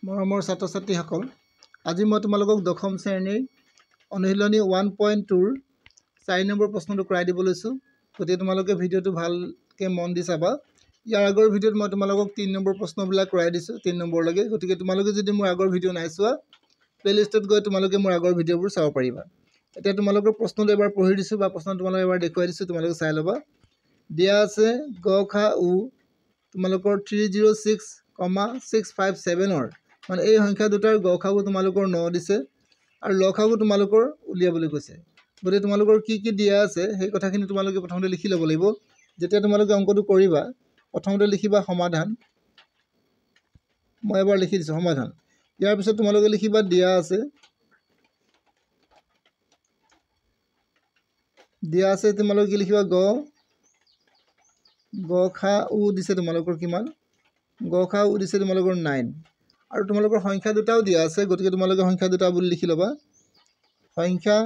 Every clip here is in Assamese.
মৰমৰ ছাত্ৰ ছাত্ৰীসকল, আজি মই তোমালোকক দশম শ্ৰেণীৰ অনুশীলনী 1.2 4 নম্বৰ প্ৰশ্নটো কৰাই দিব লৈছোঁ। গতিকে তোমালোকে ভিডিঅ'টো ভালকৈ মন দি চাবা। ইয়াৰ আগৰ ভিডিঅ'ত মই তোমালোকক 3 নম্বৰ প্ৰশ্নবিলাক কৰাই দিছোঁ 3 নম্বৰলৈকে। গতিকে তোমালোকে যদি মোৰ আগৰ ভিডিঅ' নাই চোৱা, প্লেলিষ্টত গৈ তোমালোকে মোৰ আগৰ ভিডিঅ'বোৰ চাব পাৰিবা। এতিয়া তোমালোকৰ প্ৰশ্নটো এবাৰ পঢ়ি দিছোঁ বা প্ৰশ্ন তোমালোকে এবাৰ দেখুৱাই দিছোঁ, তোমালোকে চাই ল'বা। দিয়া আছে গ খা উ তোমালোকৰ 306,657 মানে এই সংখ্যা দুটাৰ গ খাবোৰ তোমালোকৰ 9 দিছে আৰু ল খাবোৰ তোমালোকৰ উলিয়াবলৈ কৈছে। গতিকে তোমালোকৰ কি কি দিয়া আছে সেই কথাখিনি তোমালোকে প্ৰথমতে লিখি ল'ব লাগিব। যেতিয়া তোমালোকে অংকটো কৰিবা প্ৰথমতে লিখিবা সমাধান। মই এবাৰ লিখি দিছোঁ সমাধান। ইয়াৰ পিছত তোমালোকে লিখিবা দিয়া আছে। দিয়া আছে তোমালোকে কি লিখিবা গ খা উ দিছে তোমালোকৰ কিমান? গ খা উ দিছে তোমালোকৰ 9 আৰু তোমালোকৰ সংখ্যা দুটাও দিয়া আছে। গতিকে তোমালোকে সংখ্যা দুটা বুলি লিখি ল'বা। সংখ্যা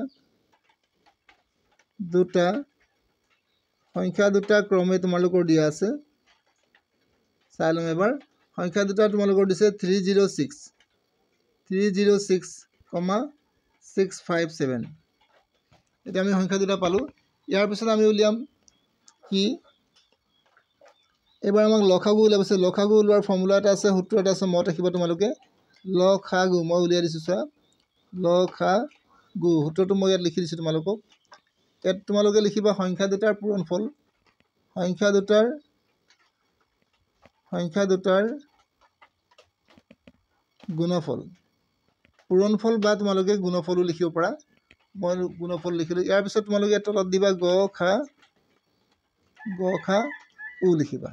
দুটা ক্ৰমে তোমালোকৰ দিয়া আছে। চাই ল'ম এবাৰ। সংখ্যা দুটা তোমালোকৰ দিছে 306,657। এতিয়া আমি সংখ্যা দুটা পালোঁ। ইয়াৰ পিছত আমি উলিয়াম কি? এবাৰ আমাক লসাগু উলিয়াব আছে। লসাগু ওলোৱাৰ ফৰ্মুলা এটা আছে, সূত্ৰ এটা আছে, মনত ৰাখিবা তোমালোকে। লসাগু মই উলিয়াই দিছোঁ চোৱা। লসাগু সূত্ৰটো মই ইয়াত লিখি দিছোঁ তোমালোকক। ইয়াত তোমালোকে লিখিবা সংখ্যা দুটাৰ পূৰণফল। সংখ্যা দুটাৰ গুণফল। পূৰণফল বা তোমালোকে গুণফলো লিখিব পাৰা। মই গুণফল লিখিলোঁ। ইয়াৰ পিছত তোমালোকে ইয়াত তলত দিবা গ খা উ লিখিবা।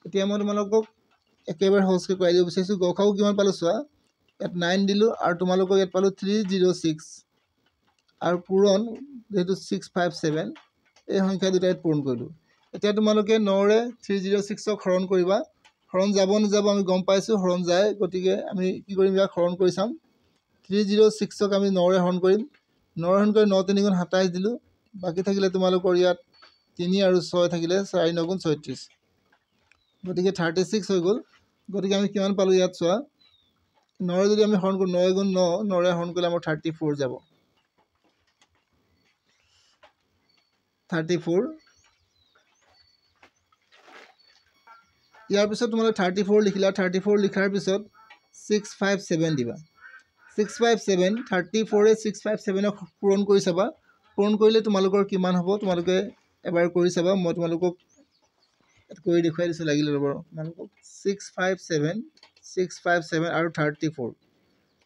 এতিয়া মই তোমালোকক একেবাৰে সহজকৈ কৰাই দিব বিচাৰিছোঁ। গ খাও কিমান পালোঁ চোৱা। ইয়াত 9 দিলোঁ আৰু তোমালোকক ইয়াত পালোঁ 306 আৰু পূৰণ যিহেতু 657 এই সংখ্যা দুটা ইয়াত পূৰণ কৰিলোঁ। এতিয়া তোমালোকে 9ৰে 306ক হৰণ কৰিবা। হৰণ যাব নাযাব আমি গম পাইছোঁ, হৰণ যায়। গতিকে আমি কি কৰিম, ইয়াক হৰণ কৰি চাম। 306ক আমি 9ৰে হৰণ কৰিম। 9ৰে হৰণ কৰি 9 3 গুণ 27 দিলোঁ। বাকী থাকিলে তোমালোকৰ ইয়াত 3 আৰু 6 থাকিলে 4 9 গুণ 36। গতিকে 36 হৈ গ'ল। গতিকে আমি কিমান পালোঁ ইয়াত চোৱা। 9ৰে যদি আমি হৰণ কৰোঁ 9 গুণ 9, 9ৰে হৰণ কৰিলে আমাৰ 34 যাব। 34। ইয়াৰ পিছত তোমালোকে 34 লিখিলা। 34 লিখাৰ পিছত 657 দিবা। 657 34ৰে 657ক পূৰণ কৰি চাবা। পূৰণ কৰিলে তোমালোকৰ কিমান হ'ব তোমালোকে এবাৰ কৰি চাবা। মই তোমালোকক কৰি দেখুৱাই দিছোঁ, লাগিলে ৰ'ব তোমালোকক। 657 আৰু 34।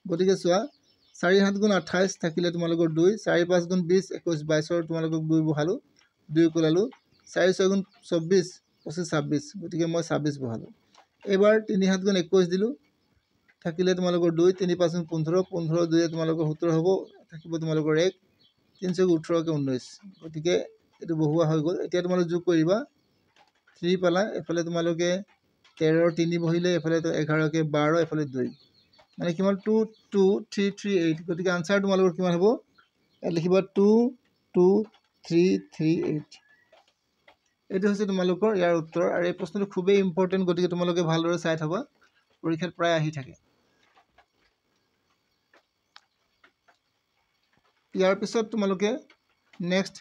গতিকে চোৱা 4 7 গুণ 28 থাকিলে তোমালোকৰ 2, 4 5 গুণ 20 21 22ৰ তোমালোকক 2 বহালোঁ, 2 কোলালোঁ। 4 6 গুণ 24 25 26। গতিকে মই 26 বহালোঁ। এইবাৰ 3 7 গুণ 21 দিলোঁ, থাকিলে তোমালোকৰ 2, 3 5 গুণ 15 15 2 তোমালোকৰ 17 হ'ব, থাকিব তোমালোকৰ 1, 3 4 18কে 19। গতিকে এইটো বহোৱা হৈ গ'ল। এতিয়া তোমালোকে যোগ কৰিবা। 3 পালা, এফালে তোমালোকে 13ৰ 3 বহিলে, এফালে 11কে 12, এফালে 2 মানে কিমান 2 2 3 3 8। গতিকে আনচাৰ তোমালোকৰ কিমান হ'ব ইয়াত লিখিবা 2 2 3 3 8। এইটো হৈছে তোমালোকৰ ইয়াৰ উত্তৰ। আৰু এই প্ৰশ্নটো খুবেই ইম্পৰ্টেণ্ট। গতিকে তোমালোকে ভালদৰে চাই থবা, পৰীক্ষাত প্ৰায় আহি থাকে। ইয়াৰ পিছত তোমালোকে নেক্সট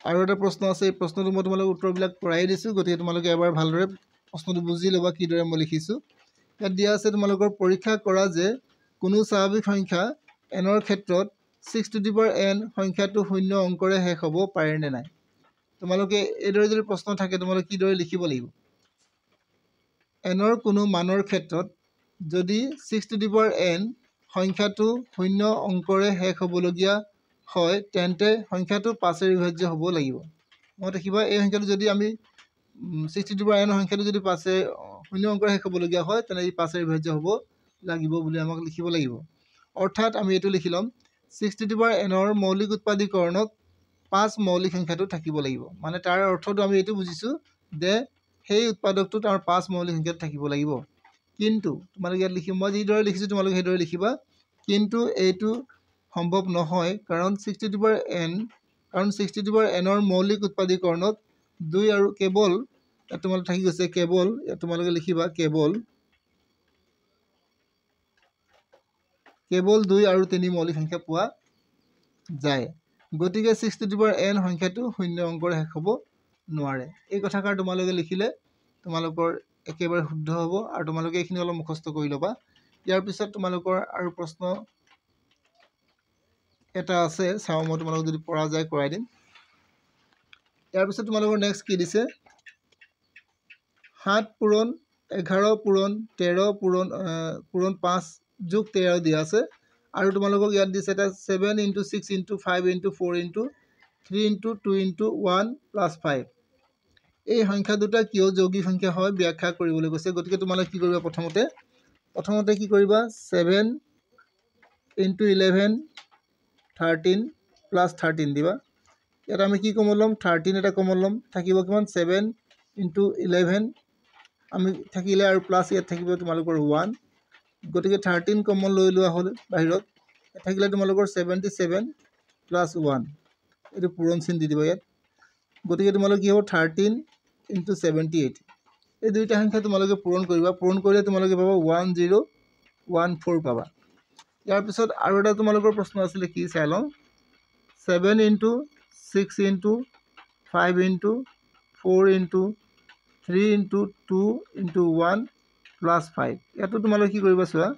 আৰু এটা প্ৰশ্ন আছে। এই প্ৰশ্নটো মই তোমালোকক উত্তৰবিলাক কৰাই দিছোঁ। গতিকে তোমালোকে এবাৰ ভালদৰে প্ৰশ্নটো বুজি ল'বা কিদৰে মই লিখিছোঁ। ইয়াত দিয়া আছে তোমালোকৰ পৰীক্ষা কৰা যে কোনো স্বাভাৱিক সংখ্যা এনৰ ক্ষেত্ৰত 6 টু দি পাৱাৰ n সংখ্যাটো 0 অংকৰে শেষ হ'ব পাৰেনে নাই। তোমালোকে এইদৰে যদি প্ৰশ্ন থাকে তোমালোকে কিদৰে লিখিব লাগিব। এনৰ কোনো মানৰ ক্ষেত্ৰত যদি 6 টু দি পাৱাৰ n সংখ্যাটো 0 অংকৰে শেষ হ'বলগীয়া হয় তেন্তে সংখ্যাটো 5ৰে বিভাজ্য হ'ব লাগিব। মনত ৰাখিবা, এই সংখ্যাটো যদি আমি 6 টু দি পাৱাৰ n সংখ্যাটো যদি 0 অংকৰে শেষ হ'বলগীয়া হয় তেন্তে ই 5ৰে বিভাজ্য হ'ব লাগিব বুলি আমাক লিখিব লাগিব। অৰ্থাৎ আমি এইটো লিখি ল'ম 6 টু দি পাৱাৰ nৰ মৌলিক উৎপাদীকৰণত 5 মৌলিক সংখ্যাটো থাকিব লাগিব। মানে তাৰ অৰ্থটো আমি এইটো বুজিছোঁ যে সেই উৎপাদকটোত আমাৰ 5 মৌলিক সংখ্যাটো থাকিব লাগিব। কিন্তু তোমালোকে ইয়াত লিখিম, মই যিদৰে লিখিছোঁ তোমালোকে সেইদৰে লিখিবা। কিন্তু এইটো সম্ভৱ নহয়, কাৰণ 6 টু দি পাৱাৰ nৰ মৌলিক উৎপাদীকৰণত 2 আৰু কেৱল ইয়াত তোমালোকে থাকি গৈছে কেৱল, ইয়াত তোমালোকে লিখিবা কেৱল কেৱল 2 আৰু 3 মৌলিক সংখ্যা পোৱা যায় গতিকে 6 টু দি পাৱাৰ n সংখ্যাটো শূন্য অংকৰে শেষ হ'ব নোৱাৰে এই কথাষাৰ তোমালোকে লিখিলে তোমালোকৰ একেবাৰে শুদ্ধ হ'ব আৰু তোমালোকে এইখিনি অলপ মুখস্থ কৰি ল'বা ইয়াৰ পিছত তোমালোকৰ আৰু প্ৰশ্ন এটা আছে চাও মই তোমালোক যদি পৰা যায় কৰাই দিম ইয়াৰ পিছত তোমালোকৰ নেক্সট কি দিছে 7 পূৰণ 11 পূৰণ 13 পূৰণ 5 যোগ 13 দিয়া আছে আৰু তোমালোকক ইয়াত দিছে এটা 7 * 6 * 5 * 4 * 3 * 2 * 1 + 5 এই সংখ্যা দুটা কিয় যৌগিক সংখ্যা হয় ব্যাখ্যা কৰিবলৈ কৈছে গতিকে তোমালোকে কি কৰিবা প্ৰথমতে কি কৰিবা 7 * 11 13 + 13 দিবা ইয়াত আমি কি কমন ল'ম 13 এটা কমন ল'ম থাকিব কিমান 7 * 11 আমি থাকিলে আৰু প্লাস ইয়াত থাকিব তোমালোকৰ 1 গতিকে 13 কমন লৈ লোৱা হ'ল বাহিৰত থাকিলে তোমালোকৰ 77 + 1 এটো পূৰণ চিন দি দিবা ইয়াত গতিকে তোমালোক কি হ'ব 13 * 78 এই দুইটা সংখ্যা তোমালোকে পূৰণ কৰিবা পূৰণ কৰিলে তোমালোকে পাবা 1014 পাবা ইয়াৰ পিছত আৰু এটা তোমালোকৰ প্ৰশ্ন আছিল কি চাই লওঁ 7 * 6 * 5 * 4 * 3 * 2 * 1 + 5 ইয়াতো তোমালোকে কি কৰিবা চোৱা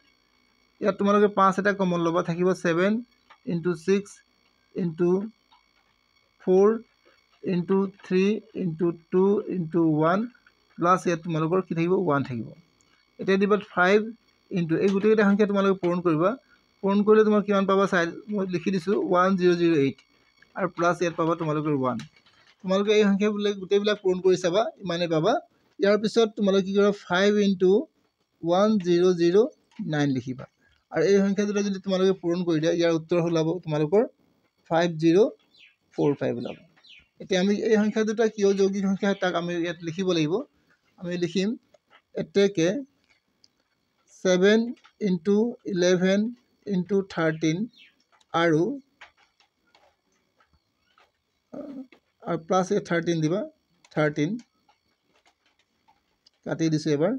ইয়াত তোমালোকে 5 এটা কমন ল'বা থাকিব 7 * 6 * 4 * 3 * 2 * 1 প্লাস ইয়াত তোমালোকৰ কি থাকিব 1 থাকিব এটা দিবা 5 এই গোটেইটা সংখ্যা তোমালোকে পূৰণ কৰিবা পূৰণ কৰিলে তোমাৰ কিমান পাবা চাই মই লিখি দিছো 1008 আৰু প্লাস ইয়াত পাবা তোমালোকৰ 1 তোমালোকে এই সংখ্যাবিলাক গোটেইবিলাক পূৰণ কৰি চাবা ইমানে পাবা ইয়াৰ পিছত তোমালোকে কি কৰিবা 5 * 1009 লিখিবা আৰু এই সংখ্যা দুটা যদি তোমালোকে পূৰণ কৰি দিয়া ইয়াৰ উত্তৰ ওলাব তোমালোকৰ 5045 ওলাব এতিয়া আমি এই সংখ্যা দুটা কিয় যৌগিক সংখ্যা তাক আমি ইয়াত লিখিব লাগিব আমি লিখিম এতেকে 7 * 11 * 13 আৰু প্লাস 13 দিবা 13 কাটি দিছো এবাৰ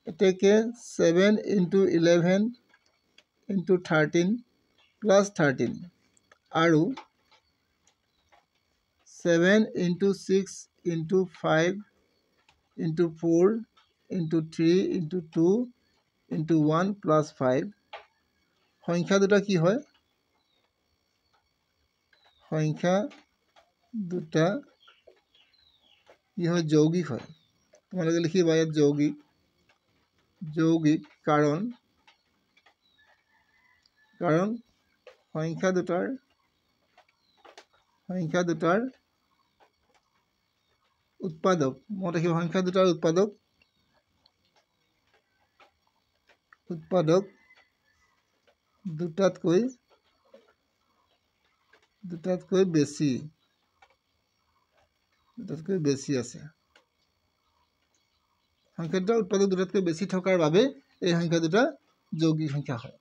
এতেকে 7 * 11 * 13 + 13 আৰু 7 * 6 * 5 * 4 * 3 * 2 * 1 + 5 সংখ্যা দুটা কি হয় সংখ্যা দুটা কি হয় যৌগিক হয় তোমালোকে লিখিবা ইয়াত যৌগিক কাৰণ সংখ্যা দুটাৰ উৎপাদক মই দেখিব সংখ্যা দুটাৰ উৎপাদক দুটাতকৈ বেছি আছে সংখ্যা দুটাৰ উৎপাদক দুটাতকৈ বেছি থকাৰ বাবে এই সংখ্যা দুটা যৌগিক সংখ্যা হয়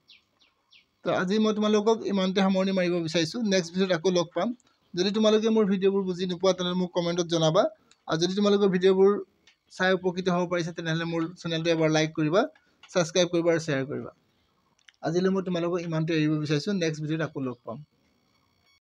তো আজি মই তোমালোকক ইমানতে সামৰণি মাৰিব বিচাৰিছো নেক্সট ভিডিঅ'ত আকৌ লগ পাম যদি তোমালোকে মোৰ ভিডিঅ'বোৰ বুজি নোপোৱা তেনে মোক কমেন্টত জনাবা আৰু যদি তোমালোকে ভিডিঅ'বোৰ চাই উপকৃত হ'ব পাৰিছে তেনেহলে মোৰ চেনেলটো এবাৰ লাইক কৰিবা সাবস্ক্ৰাইব কৰিবা আৰু শ্বেয়াৰ কৰিবা আজিলৈ মই তোমালোকক ইমানতে এৰিব বিচাৰিছো নেক্সট ভিডিঅ'ত আকৌ লগ পাম